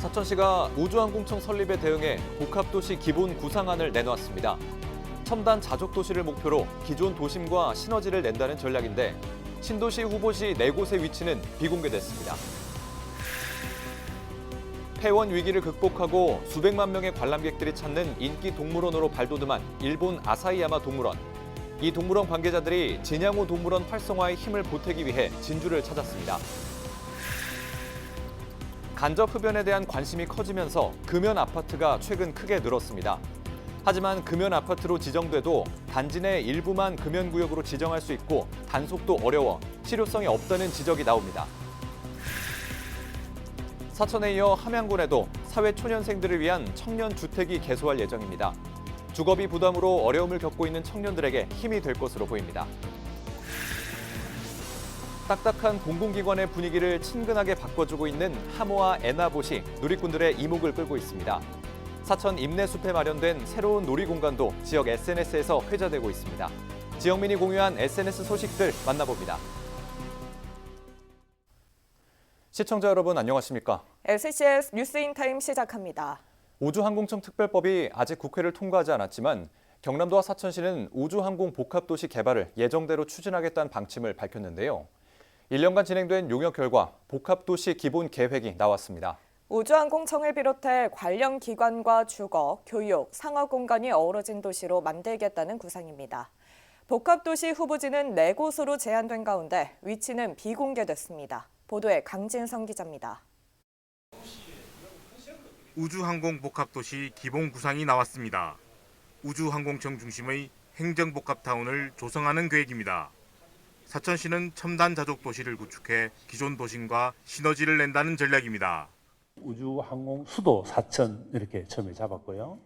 사천시가 우주항공청 설립에 대응해 복합도시 기본 구상안을 내놓았습니다. 첨단 자족도시를 목표로 기존 도심과 시너지를 낸다는 전략인데 신도시 후보지 4곳의 위치는 비공개됐습니다. 폐원 위기를 극복하고 수백만 명의 관람객들이 찾는 인기 동물원으로 발돋움한 일본 아사히야마 동물원. 이 동물원 관계자들이 진양호 동물원 활성화에 힘을 보태기 위해 진주를 찾았습니다. 간접 흡연에 대한 관심이 커지면서 금연 아파트가 최근 크게 늘었습니다. 하지만 금연 아파트로 지정돼도 단지 내 일부만 금연 구역으로 지정할 수 있고 단속도 어려워 실효성이 없다는 지적이 나옵니다. 사천에 이어 함양군에도 사회초년생들을 위한 청년 주택이 개소할 예정입니다. 주거비 부담으로 어려움을 겪고 있는 청년들에게 힘이 될 것으로 보입니다. 딱딱한 공공기관의 분위기를 친근하게 바꿔주고 있는 하모와 애나봇이 누리꾼들의 이목을 끌고 있습니다. 사천 임내숲에 마련된 새로운 놀이공간도 지역 SNS에서 회자되고 있습니다. 지역민이 공유한 SNS 소식들 만나봅니다. 시청자 여러분 안녕하십니까? SCS 뉴스인타임 시작합니다. 우주항공청 특별법이 아직 국회를 통과하지 않았지만 경남도와 사천시는 우주항공 복합도시 개발을 예정대로 추진하겠다는 방침을 밝혔는데요. 1년간 진행된 용역 결과 복합도시 기본 계획이 나왔습니다. 우주항공청을 비롯해 관련 기관과 주거, 교육, 상업 공간이 어우러진 도시로 만들겠다는 구상입니다. 복합도시 후보지는 4곳으로 제한된 가운데 위치는 비공개됐습니다. 보도에 강진성 기자입니다. 우주항공 복합도시 기본 구상이 나왔습니다. 우주항공청 중심의 행정복합타운을 조성하는 계획입니다. 사천시는 첨단 자족도시를 구축해 기존 도심과 시너지를 낸다는 전략입니다. 우주항공 수도 사천 이렇게 처음에 잡았고요.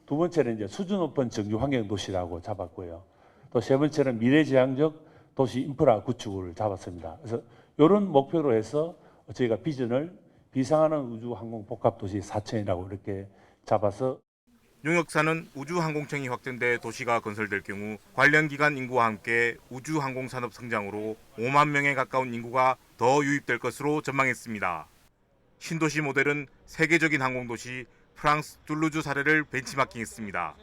두 번째는 이제 수준 높은 정규 환경 도시라고 잡았고요. 또 세 번째는 미래지향적 도시 인프라 구축을 잡았습니다. 그래서 이런 목표로 해서 저희가 비전을 비상하는 우주항공 복합도시 사천이라고 이렇게 잡아서 용역사는 우주항공청이 확정돼 도시가 건설될 경우 관련 기관 인구와 함께 우주항공산업 성장으로 5만 명에 가까운 인구가 더 유입될 것으로 전망했습니다. 신도시 모델은 세계적인 항공도시 프랑스 툴루즈 사례를 벤치마킹했습니다.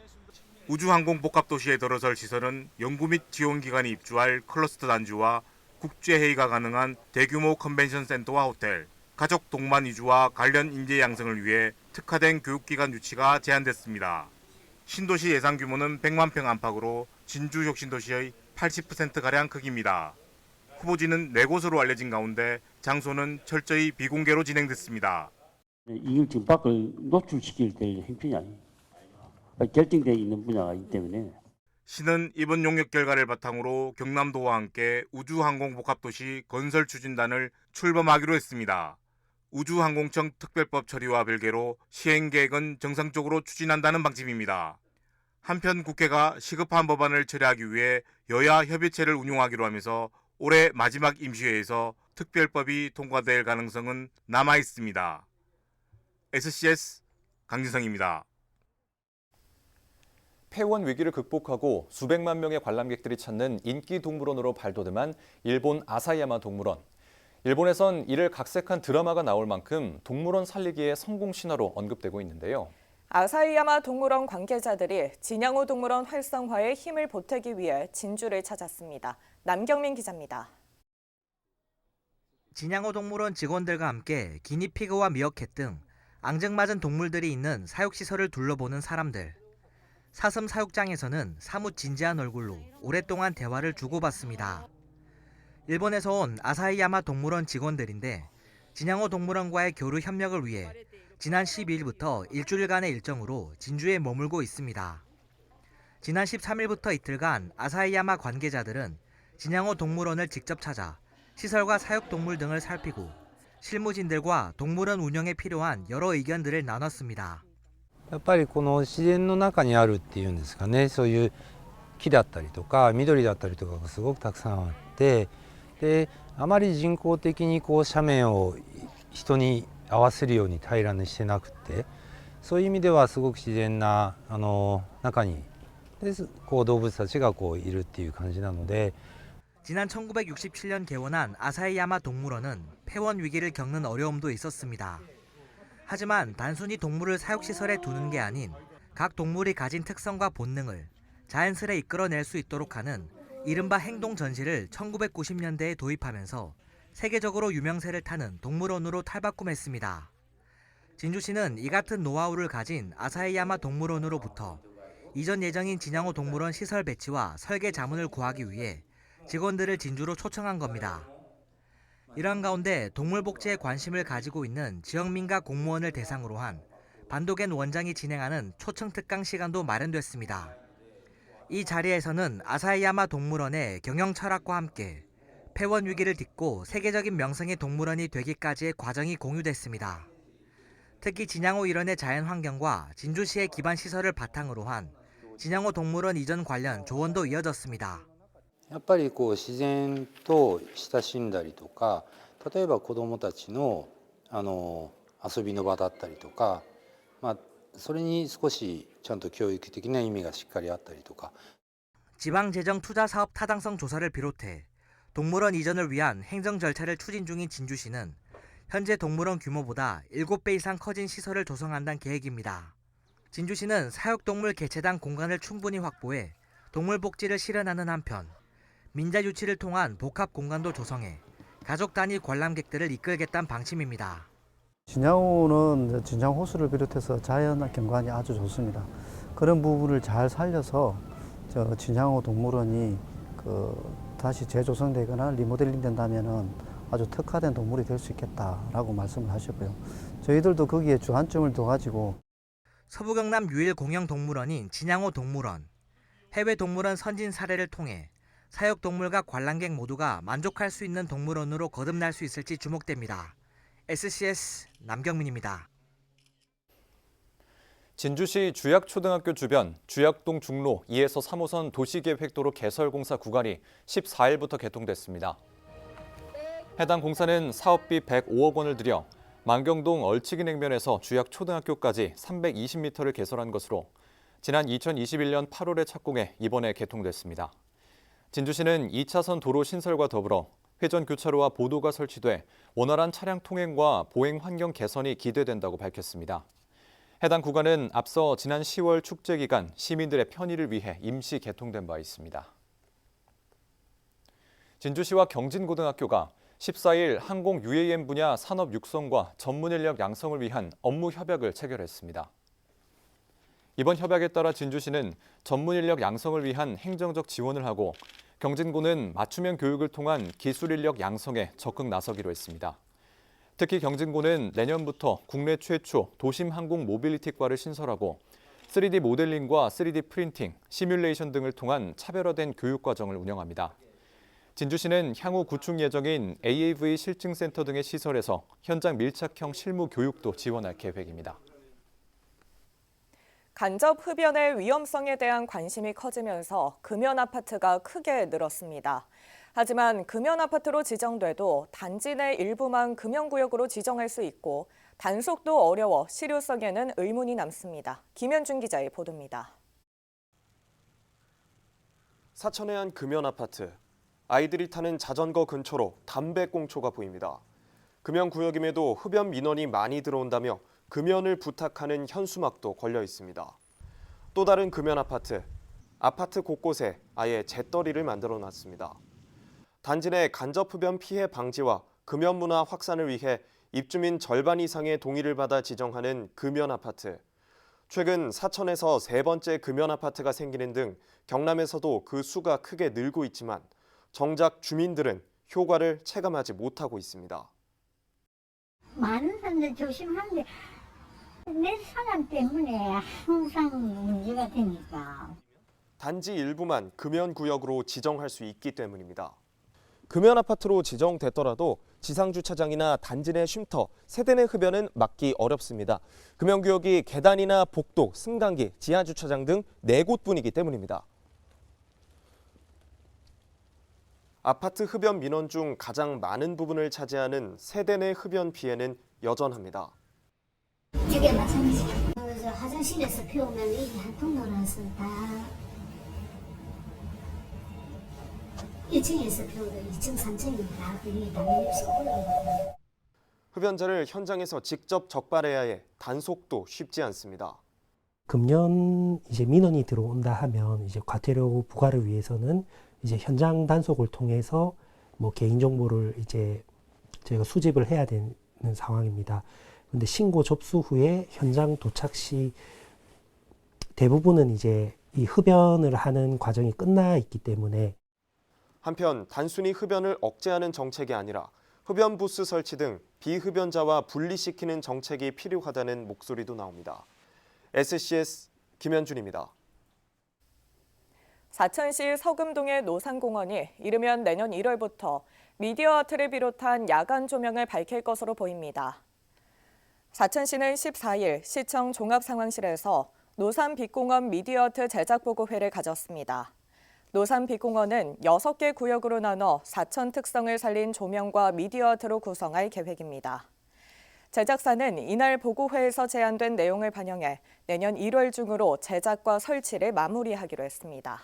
우주항공 복합도시에 들어설 시설은 연구 및 지원기관이 입주할 클러스터 단지와 국제회의가 가능한 대규모 컨벤션 센터와 호텔, 가족 동반 이주와 관련 인재 양성을 위해 특화된 교육기관 유치가 제한됐습니다. 신도시 예상 규모는 100만 평 안팎으로 진주 혁신도시의 80%가량 크기입니다. 후보지는 4곳으로 알려진 가운데 장소는 철저히 비공개로 진행됐습니다. 이걸 지금 밖을 노출시킬 될 형편이 아니에요. 결정되어 있는 분야이기 때문에. 시는 이번 용역 결과를 바탕으로 경남도와 함께 우주항공복합도시 건설추진단을 출범하기로 했습니다. 우주항공청 특별법 처리와 별개로 시행계획은 정상적으로 추진한다는 방침입니다. 한편 국회가 시급한 법안을 처리하기 위해 여야 협의체를 운용하기로 하면서 올해 마지막 임시회에서 특별법이 통과될 가능성은 남아 있습니다. SCS 강진성입니다. 폐원 위기를 극복하고 수백만 명의 관람객들이 찾는 인기 동물원으로 발돋움한 일본 아사히야마 동물원. 일본에선 이를 각색한 드라마가 나올 만큼 동물원 살리기의 성공 신화로 언급되고 있는데요. 아사히야마 동물원 관계자들이 진양호 동물원 활성화에 힘을 보태기 위해 진주를 찾았습니다. 남경민 기자입니다. 진양호 동물원 직원들과 함께 기니피그와 미어캣 등 앙증맞은 동물들이 있는 사육시설을 둘러보는 사람들. 사슴 사육장에서는 사뭇 진지한 얼굴로 오랫동안 대화를 주고받습니다. 일본에서 온 아사히야마 동물원 직원들인데 진양호 동물원과의 교류 협력을 위해 지난 12일부터 일주일간의 일정으로 진주에 머물고 있습니다. 지난 13일부터 이틀간 아사히야마 관계자들은 진양호 동물원을 직접 찾아 시설과 사육동물 등을 살피고 실무진들과 동물원 운영에 필요한 여러 의견들을 나눴습니다. やっぱりこの自然の中にあるっていうんですかね、そういう木だったりとか緑だったりとかがすごくたくさんあって、であまり人工的にこう斜面を人に合わせるように平らにしてなくて、そういう意味ではすごく自然な中にこう動物たちがこういるっていう感じなので。 지난 1967년 개원한 아사히야마 동물원은 폐원 위기를 겪는 어려움도 있었습니다. 하지만 단순히 동물을 사육시설에 두는 게 아닌 각 동물이 가진 특성과 본능을 자연스레 이끌어낼 수 있도록 하는 이른바 행동 전시를 1990년대에 도입하면서 세계적으로 유명세를 타는 동물원으로 탈바꿈했습니다. 진주시는 이 같은 노하우를 가진 아사히야마 동물원으로부터 이전 예정인 진양호 동물원 시설 배치와 설계 자문을 구하기 위해 직원들을 진주로 초청한 겁니다. 이러한 가운데 동물복지에 관심을 가지고 있는 지역민가 공무원을 대상으로 한 반도겐 원장이 진행하는 초청 특강 시간도 마련됐습니다. 이 자리에서는 아사히야마 동물원의 경영 철학과 함께 폐원 위기를 딛고 세계적인 명성의 동물원이 되기까지의 과정이 공유됐습니다. 특히 진양호 일원의 자연 환경과 진주시의 기반 시설을 바탕으로 한 진양호 동물원 이전 관련 조언도 이어졌습니다. やっぱりこう自然と親しんだりとか、例えば子どもたちの遊びの場だったりとか、それに少しちゃんと教育的な意味がしっかりあったりとか。 지방재정 투자 사업 타당성 조사를 비롯해 동물원 이전을 위한 행정 절차를 추진 중인 진주시는 현재 동물원 규모보다 7배 이상 커진 시설을 조성한다는 계획입니다. 진주시는 사육동물 개체당 공간을 충분히 확보해 동물 복지를 실현하는 한편 민자 유치를 통한 복합 공간도 조성해 가족 단위 관람객들을 이끌겠다는 방침입니다. 진양호는 진양호수를 비롯해서 자연 경관이 아주 좋습니다. 그런 부분을 잘 살려서 진양호 동물원이 다시 재조성되거나 리모델링 된다면은 아주 특화된 동물이 될 수 있겠다라고 말씀을 하셨고요. 저희들도 거기에 주안점을 둬가지고 서부 경남 유일 공영 동물원인 진양호 동물원. 해외 동물원 선진 사례를 통해 사육동물과 관람객 모두가 만족할 수 있는 동물원으로 거듭날 수 있을지 주목됩니다. SCS 남경민입니다. 진주시 주약초등학교 주변 주약동 중로 2에서 3호선 도시계획도로 개설공사 구간이 14일부터 개통됐습니다. 해당 공사는 사업비 105억 원을 들여 만경동 얼치기 냉면에서 주약초등학교까지 320m를 개설한 것으로 지난 2021년 8월에 착공해 이번에 개통됐습니다. 진주시는 2차선 도로 신설과 더불어 회전 교차로와 보도가 설치돼 원활한 차량 통행과 보행 환경 개선이 기대된다고 밝혔습니다. 해당 구간은 앞서 지난 10월 축제 기간 시민들의 편의를 위해 임시 개통된 바 있습니다. 진주시와 경진고등학교가 14일 항공 UAM 분야 산업 육성과 전문 인력 양성을 위한 업무 협약을 체결했습니다. 이번 협약에 따라 진주시는 전문 인력 양성을 위한 행정적 지원을 하고 경진고는 맞춤형 교육을 통한 기술 인력 양성에 적극 나서기로 했습니다. 특히 경진고는 내년부터 국내 최초 도심 항공 모빌리티과를 신설하고 3D 모델링과 3D 프린팅, 시뮬레이션 등을 통한 차별화된 교육 과정을 운영합니다. 진주시는 향후 구축 예정인 AAV 실증센터 등의 시설에서 현장 밀착형 실무 교육도 지원할 계획입니다. 간접 흡연의 위험성에 대한 관심이 커지면서 금연 아파트가 크게 늘었습니다. 하지만 금연 아파트로 지정돼도 단지 내 일부만 금연구역으로 지정할 수 있고 단속도 어려워 실효성에는 의문이 남습니다. 김현준 기자의 보도입니다. 사천의 한 금연 아파트. 아이들이 타는 자전거 근처로 담배꽁초가 보입니다. 금연구역임에도 흡연 민원이 많이 들어온다며 금연을 부탁하는 현수막도 걸려 있습니다. 또 다른 금연 아파트. 아파트 곳곳에 아예 재떨이를 만들어 놨습니다. 단지 내 간접 흡연 피해 방지와 금연 문화 확산을 위해 입주민 절반 이상의 동의를 받아 지정하는 금연 아파트. 최근 사천에서 3번째 금연 아파트가 생기는 등 경남에서도 그 수가 크게 늘고 있지만 정작 주민들은 효과를 체감하지 못하고 있습니다. 많은 사람들 조심하는데 내 사람 때문에 항상 문제가 되니까. 단지 일부만 금연구역으로 지정할 수 있기 때문입니다. 금연 아파트로 지정됐더라도 지상주차장이나 단지 내 쉼터, 세대 내 흡연은 막기 어렵습니다. 금연구역이 계단이나 복도, 승강기, 지하주차장 등 4곳뿐이기 때문입니다. 아파트 흡연 민원 중 가장 많은 부분을 차지하는 세대 내 흡연 피해는 여전합니다. 이게 마찬가지예요. 화장실에서 피우면 이게 한 통로라서 다 1층에서 피우도 2층, 3층이 다 그게 다 밀려서 올라가요. 흡연자를 현장에서 직접 적발해야 해 단속도 쉽지 않습니다. 금년 이제 민원이 들어온다 하면 이제 과태료 부과를 위해서는 이제 현장 단속을 통해서 뭐 개인 정보를 이제 저희가 수집을 해야 되는 상황입니다. 그런데 신고 접수 후에 현장 도착 시 대부분은 이제 이 흡연을 하는 과정이 끝나 있기 때문에 한편 단순히 흡연을 억제하는 정책이 아니라 흡연 부스 설치 등 비흡연자와 분리시키는 정책이 필요하다는 목소리도 나옵니다. SCS 김현준입니다. 사천시 서금동의 노산공원이 이르면 내년 1월부터 미디어 아트를 비롯한 야간 조명을 밝힐 것으로 보입니다. 사천시는 14일 시청 종합상황실에서 노산빛공원 미디어 아트 제작보고회를 가졌습니다. 노산빛공원은 6개 구역으로 나눠 사천 특성을 살린 조명과 미디어 아트로 구성할 계획입니다. 제작사는 이날 보고회에서 제안된 내용을 반영해 내년 1월 중으로 제작과 설치를 마무리하기로 했습니다.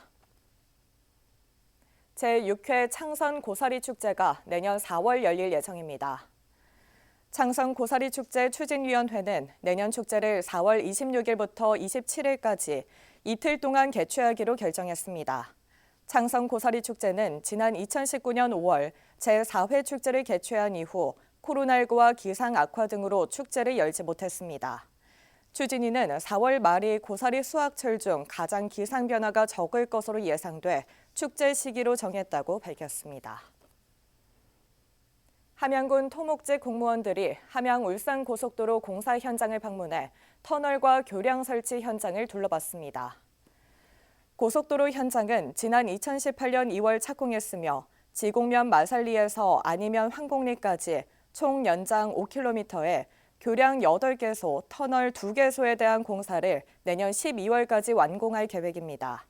제6회 창선 고사리 축제가 내년 4월 열릴 예정입니다. 창선 고사리 축제 추진위원회는 내년 축제를 4월 26일부터 27일까지 이틀 동안 개최하기로 결정했습니다. 창선 고사리 축제는 지난 2019년 5월 제4회 축제를 개최한 이후 코로나19와 기상 악화 등으로 축제를 열지 못했습니다. 추진위는 4월 말이 고사리 수확철 중 가장 기상 변화가 적을 것으로 예상돼 축제 시기로 정했다고 밝혔습니다. 함양군 토목직 공무원들이 함양-울산 고속도로 공사 현장을 방문해 터널과 교량 설치 현장을 둘러봤습니다. 고속도로 현장은 지난 2018년 2월 착공했으며 지곡면 마살리에서 안이면 황곡리까지 총 연장 5km에 교량 8개소, 터널 2개소에 대한 공사를 내년 12월까지 완공할 계획입니다.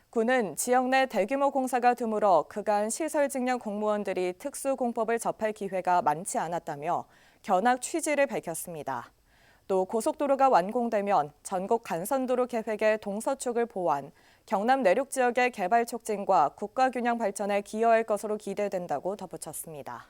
군은 지역 내 대규모 공사가 드물어 그간 시설 직령 공무원들이 특수공법을 접할 기회가 많지 않았다며 견학 취지를 밝혔습니다. 또 고속도로가 완공되면 전국 간선도로 계획의 동서축을 보완, 경남 내륙 지역의 개발 촉진과 국가균형 발전에 기여할 것으로 기대된다고 덧붙였습니다.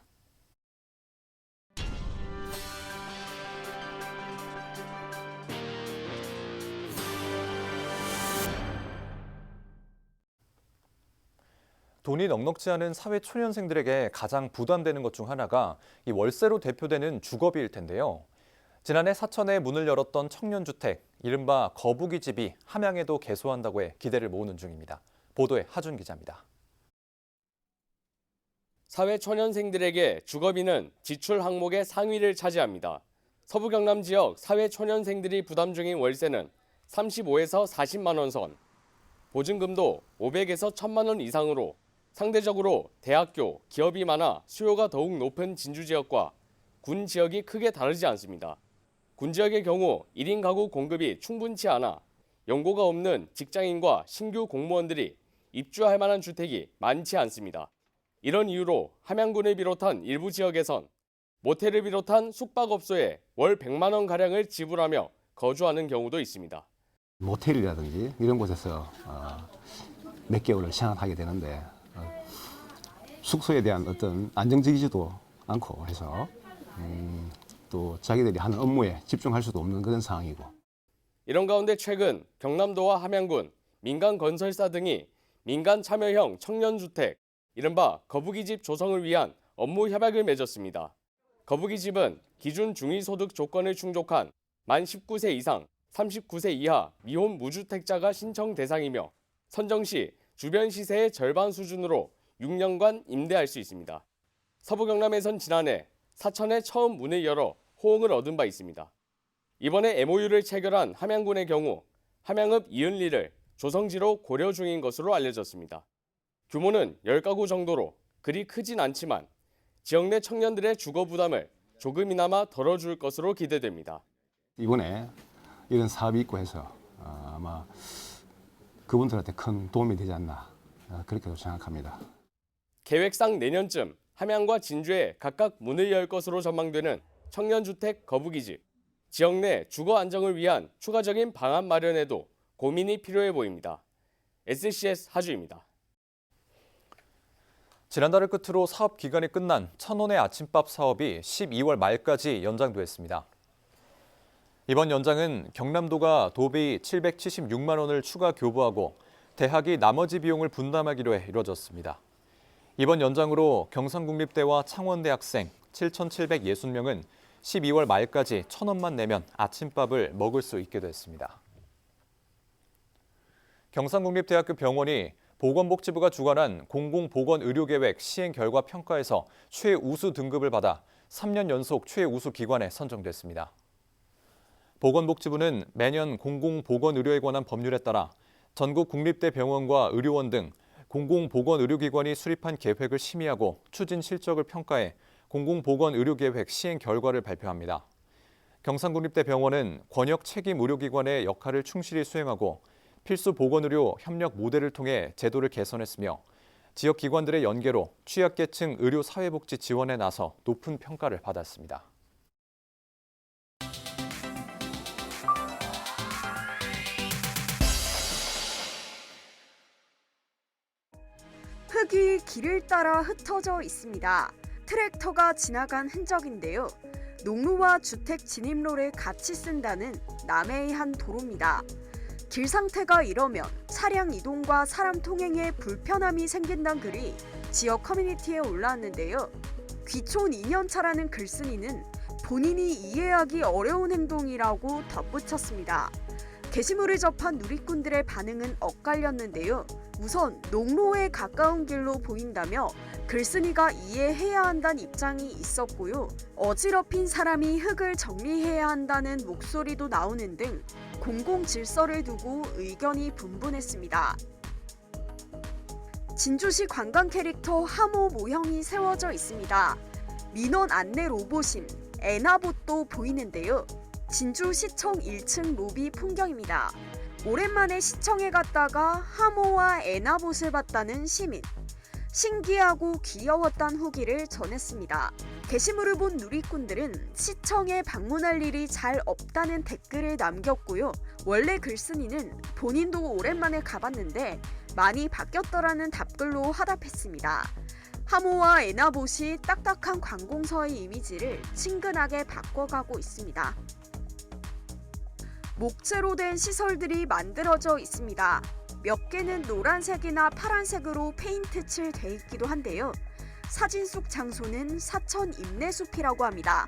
돈이 넉넉지 않은 사회 초년생들에게 가장 부담되는 것 중 하나가 이 월세로 대표되는 주거비일 텐데요. 지난해 사천에 문을 열었던 청년주택, 이른바 거북이 집이 함양에도 개소한다고 해 기대를 모으는 중입니다. 보도에 하준 기자입니다. 사회 초년생들에게 주거비는 지출 항목의 상위를 차지합니다. 서부 경남 지역 사회 초년생들이 부담 중인 월세는 35에서 40만 원 선, 보증금도 500에서 1000만 원 이상으로 상대적으로 대학교, 기업이 많아 수요가 더욱 높은 진주 지역과 군 지역이 크게 다르지 않습니다. 군 지역의 경우 1인 가구 공급이 충분치 않아 연고가 없는 직장인과 신규 공무원들이 입주할 만한 주택이 많지 않습니다. 이런 이유로 함양군을 비롯한 일부 지역에선 모텔을 비롯한 숙박업소에 월 100만 원 가량을 지불하며 거주하는 경우도 있습니다. 모텔이라든지 이런 곳에서 몇 개월을 생활하게 되는데 숙소에 대한 어떤 안정적이지도 않고 해서 또 자기들이 하는 업무에 집중할 수도 없는 그런 상황이고. 이런 가운데 최근 경남도와 함양군, 민간건설사 등이 민간 참여형 청년주택, 이른바 거북이집 조성을 위한 업무 협약을 맺었습니다. 거북이집은 기준 중위소득 조건을 충족한 만 19세 이상, 39세 이하 미혼 무주택자가 신청 대상이며 선정 시 주변 시세의 절반 수준으로 6년간 임대할 수 있습니다. 서부 경남에선 지난해 사천에 처음 문을 열어 호응을 얻은 바 있습니다. 이번에 MOU를 체결한 함양군의 경우 함양읍 이은리를 조성지로 고려 중인 것으로 알려졌습니다. 규모는 10가구 정도로 그리 크진 않지만 지역 내 청년들의 주거 부담을 조금이나마 덜어줄 것으로 기대됩니다. 이번에 이런 사업이 있고 해서 아마 그분들한테 큰 도움이 되지 않나 그렇게 생각합니다. 계획상 내년쯤 함양과 진주에 각각 문을 열 것으로 전망되는 청년주택 거북이집. 지역 내 주거 안정을 위한 추가적인 방안 마련에도 고민이 필요해 보입니다. SCS 하주입니다. 지난달을 끝으로 사업 기간이 끝난 천원의 아침밥 사업이 12월 말까지 연장됐습니다. 이번 연장은 경남도가 도비 776만 원을 추가 교부하고 대학이 나머지 비용을 분담하기로 해 이뤄졌습니다. 이번 연장으로 경상국립대와 창원대 학생 7,760명은 12월 말까지 1,000원만 내면 아침밥을 먹을 수 있게 됐습니다. 경상국립대학교 병원이 보건복지부가 주관한 공공보건의료계획 시행 결과 평가에서 최우수 등급을 받아 3년 연속 최우수 기관에 선정됐습니다. 보건복지부는 매년 공공보건의료에 관한 법률에 따라 전국 국립대 병원과 의료원 등 공공보건의료기관이 수립한 계획을 심의하고 추진 실적을 평가해 공공보건의료계획 시행 결과를 발표합니다. 경상국립대 병원은 권역 책임 의료기관의 역할을 충실히 수행하고 필수 보건의료 협력 모델을 통해 제도를 개선했으며 지역 기관들의 연계로 취약계층 의료 사회복지 지원에 나서 높은 평가를 받았습니다. 흙이 길을 따라 흩어져 있습니다. 트랙터가 지나간 흔적인데요. 농로와 주택 진입로를 같이 쓴다는 남해의 한 도로입니다. 길 상태가 이러면 차량 이동과 사람 통행에 불편함이 생긴다는 글이 지역 커뮤니티에 올라왔는데요. 귀촌 2년차라는 글쓴이는 본인이 이해하기 어려운 행동이라고 덧붙였습니다. 게시물을 접한 누리꾼들의 반응은 엇갈렸는데요. 우선 농로에 가까운 길로 보인다며 글쓴이가 이해해야 한다는 입장이 있었고요. 어지럽힌 사람이 흙을 정리해야 한다는 목소리도 나오는 등 공공 질서를 두고 의견이 분분했습니다. 진주시 관광 캐릭터 하모 모형이 세워져 있습니다. 민원 안내 로봇인 에나봇도 보이는데요. 진주시청 1층 로비 풍경입니다. 오랜만에 시청에 갔다가 하모와 에나봇을 봤다는 시민. 신기하고 귀여웠다는 후기를 전했습니다. 게시물을 본 누리꾼들은 시청에 방문할 일이 잘 없다는 댓글을 남겼고요. 원래 글쓴이는 본인도 오랜만에 가봤는데 많이 바뀌었더라는 답글로 화답했습니다. 하모와 에나봇이 딱딱한 관공서의 이미지를 친근하게 바꿔가고 있습니다. 목재로 된 시설들이 만들어져 있습니다. 몇 개는 노란색이나 파란색으로 페인트 칠돼 있기도 한데요. 사진 속 장소는 사천 임내숲이라고 합니다.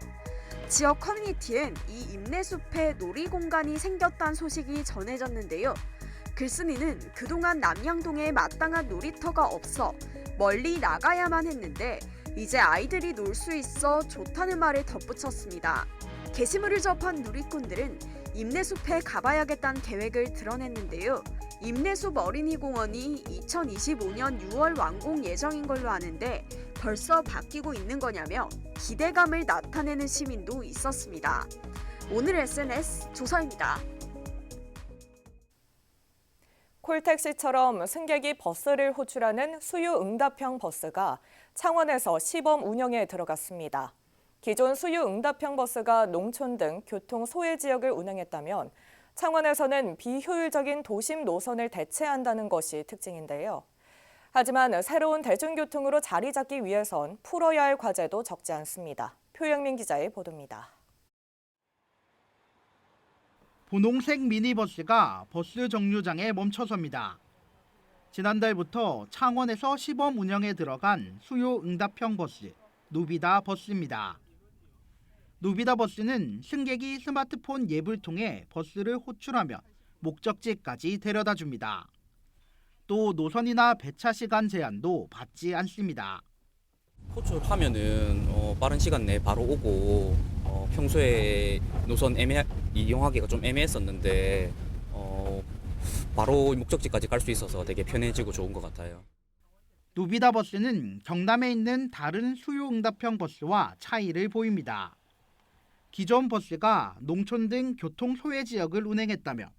지역 커뮤니티엔 이 임내숲에 놀이공간이 생겼다는 소식이 전해졌는데요. 글쓴이는 그동안 남양동에 마땅한 놀이터가 없어 멀리 나가야만 했는데 이제 아이들이 놀 수 있어 좋다는 말을 덧붙였습니다. 게시물을 접한 누리꾼들은 임내숲에 가봐야겠다는 계획을 드러냈는데요. 임내숲 어린이공원이 2025년 6월 완공 예정인 걸로 아는데 벌써 바뀌고 있는 거냐며 기대감을 나타내는 시민도 있었습니다. 오늘 SNS 조서입니다. 콜택시처럼 승객이 버스를 호출하는 수유응답형 버스가 창원에서 시범 운영에 들어갔습니다. 기존 수유응답형 버스가 농촌 등 교통 소외 지역을 운행했다면 창원에서는 비효율적인 도심 노선을 대체한다는 것이 특징인데요. 하지만 새로운 대중교통으로 자리 잡기 위해선 풀어야 할 과제도 적지 않습니다. 표영민 기자의 보도입니다. 분홍색 미니버스가 버스 정류장에 멈춰섭니다. 지난달부터 창원에서 시범 운영에 들어간 수요응답형 버스, 누비다 버스입니다. 누비다 버스는 승객이 스마트폰 앱을 통해 버스를 호출하면 목적지까지 데려다 줍니다. 또 노선이나 배차 시간 제한도 받지 않습니다. 호출하면은 빠른 시간 내에 바로 오고 평소에 노선 이용하기가 좀 애매했었는데 바로 목적지까지 갈 수 있어서 되게 편해지고 좋은 것 같아요. 누비다 버스는 경남에 있는 다른 수요응답형 버스와 차이를 보입니다. 기존 버스가 농촌 등 교통 소외 지역을 운행했다면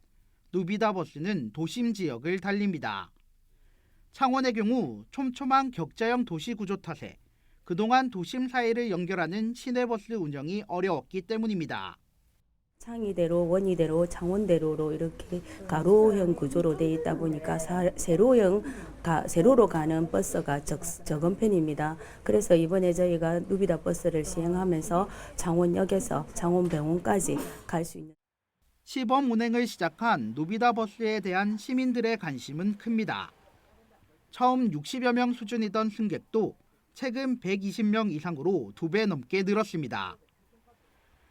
누비다 버스는 도심 지역을 달립니다. 창원의 경우 촘촘한 격자형 도시 구조 탓에 그동안 도심 사이를 연결하는 시내버스 운영이 어려웠기 때문입니다. 창의대로, 원희대로, 창원대로로 이렇게 가로형 구조로 되어 있다 보니까 세로로 가는 버스가 적은 편입니다. 그래서 이번에 저희가 누비다 버스를 시행하면서 창원역에서 창원병원까지 갈 수 있는 시범 운행을 시작한 누비다 버스에 대한 시민들의 관심은 큽니다. 처음 60여 명 수준이던 승객도 최근 120명 이상으로 2배 넘게 늘었습니다.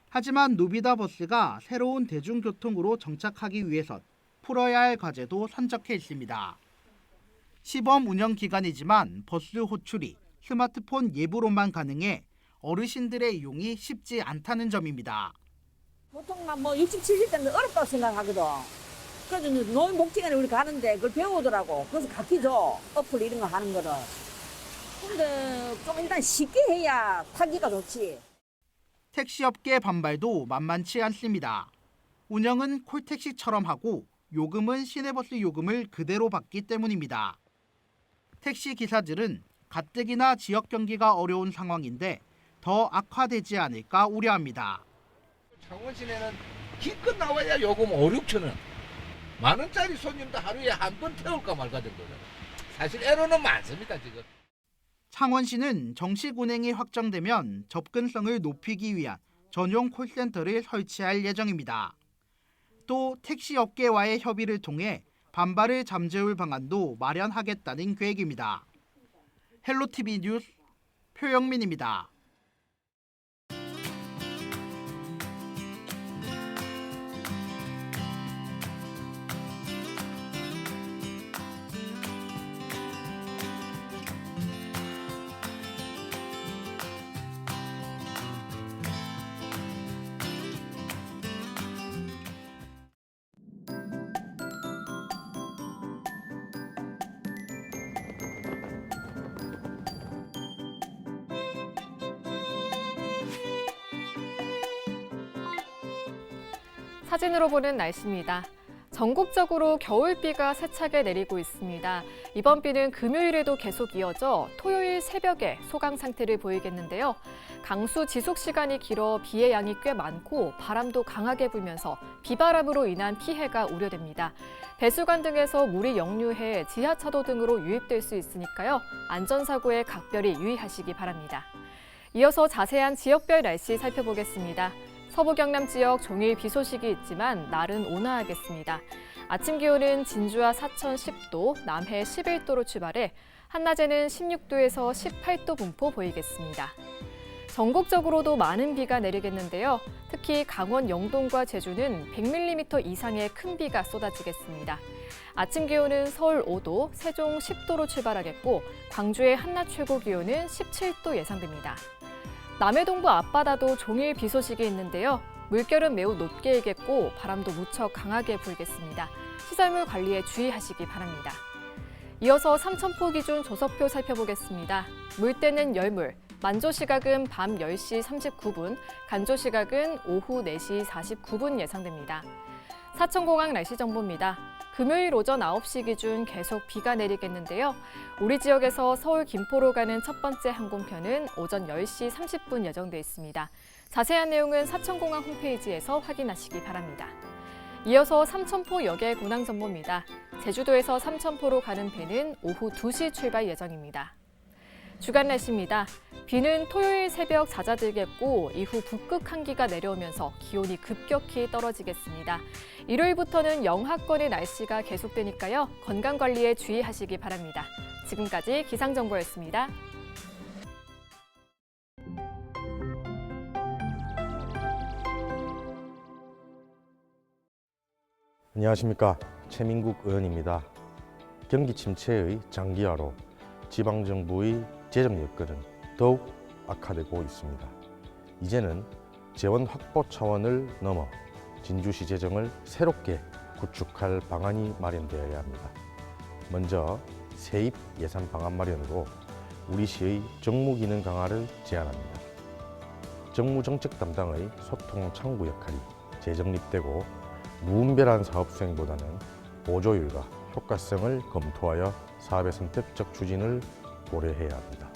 하지만 누비다 버스가 새로운 대중교통으로 정착하기 위해선 풀어야 할 과제도 산적해 있습니다. 시범 운영 기간이지만 버스 호출이 스마트폰 예부로만 가능해 어르신들의 이용이 쉽지 않다는 점입니다. 보통 뭐 60, 70대는 어렵다고 생각하거든. 그래서 노인 복지관에 우리 가는데 그걸 배우더라고. 그래서 가르쳐줘. 어플 이런 거 하는 거를. 근데 좀 일단 쉽게 해야 타기가 좋지. 택시업계 반발도 만만치 않습니다. 운영은 콜택시처럼 하고 요금은 시내버스 요금을 그대로 받기 때문입니다. 택시 기사들은 가뜩이나 지역 경기가 어려운 상황인데 더 악화되지 않을까 우려합니다. 창원 시내는 기껏 나와야 요금 5, 6천 원. 만 원짜리 손님도 하루에 한 번 태울까 말까 정도는. 사실 애로는 많습니다 지금. 창원시는 정식 운행이 확정되면 접근성을 높이기 위한 전용 콜센터를 설치할 예정입니다. 또 택시업계와의 협의를 통해 반발을 잠재울 방안도 마련하겠다는 계획입니다. 헬로티비 뉴스 표영민입니다. 사진으로 보는 날씨입니다. 전국적으로 겨울비가 세차게 내리고 있습니다. 이번 비는 금요일에도 계속 이어져 토요일 새벽에 소강 상태를 보이겠는데요. 강수 지속 시간이 길어 비의 양이 꽤 많고 바람도 강하게 불면서 비바람으로 인한 피해가 우려됩니다. 배수관 등에서 물이 역류해 지하차도 등으로 유입될 수 있으니까요. 안전사고에 각별히 유의하시기 바랍니다. 이어서 자세한 지역별 날씨 살펴보겠습니다. 서부 경남 지역 종일 비 소식이 있지만 날은 온화하겠습니다. 아침 기온은 진주와 사천 10도, 남해 11도로 출발해 한낮에는 16도에서 18도 분포 보이겠습니다. 전국적으로도 많은 비가 내리겠는데요. 특히 강원 영동과 제주는 100mm 이상의 큰 비가 쏟아지겠습니다. 아침 기온은 서울 5도, 세종 10도로 출발하겠고 광주의 한낮 최고 기온은 17도 예상됩니다. 남해동부 앞바다도 종일 비 소식이 있는데요. 물결은 매우 높게 일겠고 바람도 무척 강하게 불겠습니다. 시설물 관리에 주의하시기 바랍니다. 이어서 삼천포 기준 조석표 살펴보겠습니다. 물때는 열물, 만조 시각은 밤 10시 39분, 간조 시각은 오후 4시 49분 예상됩니다. 사천공항 날씨 정보입니다. 금요일 오전 9시 기준 계속 비가 내리겠는데요. 우리 지역에서 서울 김포로 가는 첫 번째 항공편은 오전 10시 30분 예정돼 있습니다. 자세한 내용은 사천공항 홈페이지에서 확인하시기 바랍니다. 이어서 삼천포 역의 군항 정보입니다. 제주도에서 삼천포로 가는 배는 오후 2시 출발 예정입니다. 주간 날씨입니다. 비는 토요일 새벽 잦아들겠고 이후 북극 한기가 내려오면서 기온이 급격히 떨어지겠습니다. 일요일부터는 영하권의 날씨가 계속되니까요. 건강관리에 주의하시기 바랍니다. 지금까지 기상정보였습니다. 안녕하십니까. 최민국 의원입니다. 경기 침체의 장기화로 지방정부의 재정 여건은 더욱 악화되고 있습니다. 이제는 재원 확보 차원을 넘어 진주시 재정을 새롭게 구축할 방안이 마련되어야 합니다. 먼저 세입 예산 방안 마련으로 우리 시의 정무 기능 강화를 제안합니다. 정무정책 담당의 소통 창구 역할이 재정립되고 무분별한 사업 수행보다는 보조율과 효과성을 검토하여 사업의 선택적 추진을 고려해야 합니다.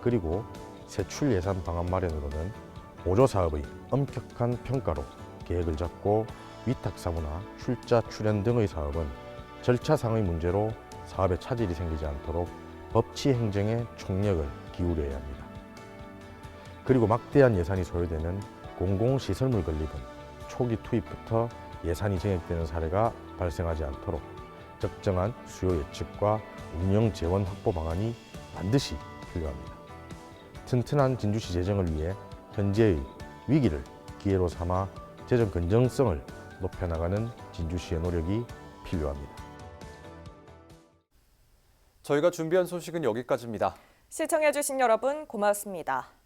그리고 세출 예산 방안 마련으로는 보조사업의 엄격한 평가로 계획을 잡고 위탁사무나 출자 출연 등의 사업은 절차상의 문제로 사업에 차질이 생기지 않도록 법치 행정에 총력을 기울여야 합니다. 그리고 막대한 예산이 소요되는 공공시설물 건립은 초기 투입부터 예산이 증액되는 사례가 발생하지 않도록 적정한 수요 예측과 운영 재원 확보 방안이 반드시 필요합니다. 튼튼한 진주시 재정을 위해 현재의 위기를 기회로 삼아 재정 건전성을 높여나가는 진주시의 노력이 필요합니다. 저희가 준비한 소식은 여기까지입니다. 시청해주신 여러분 고맙습니다.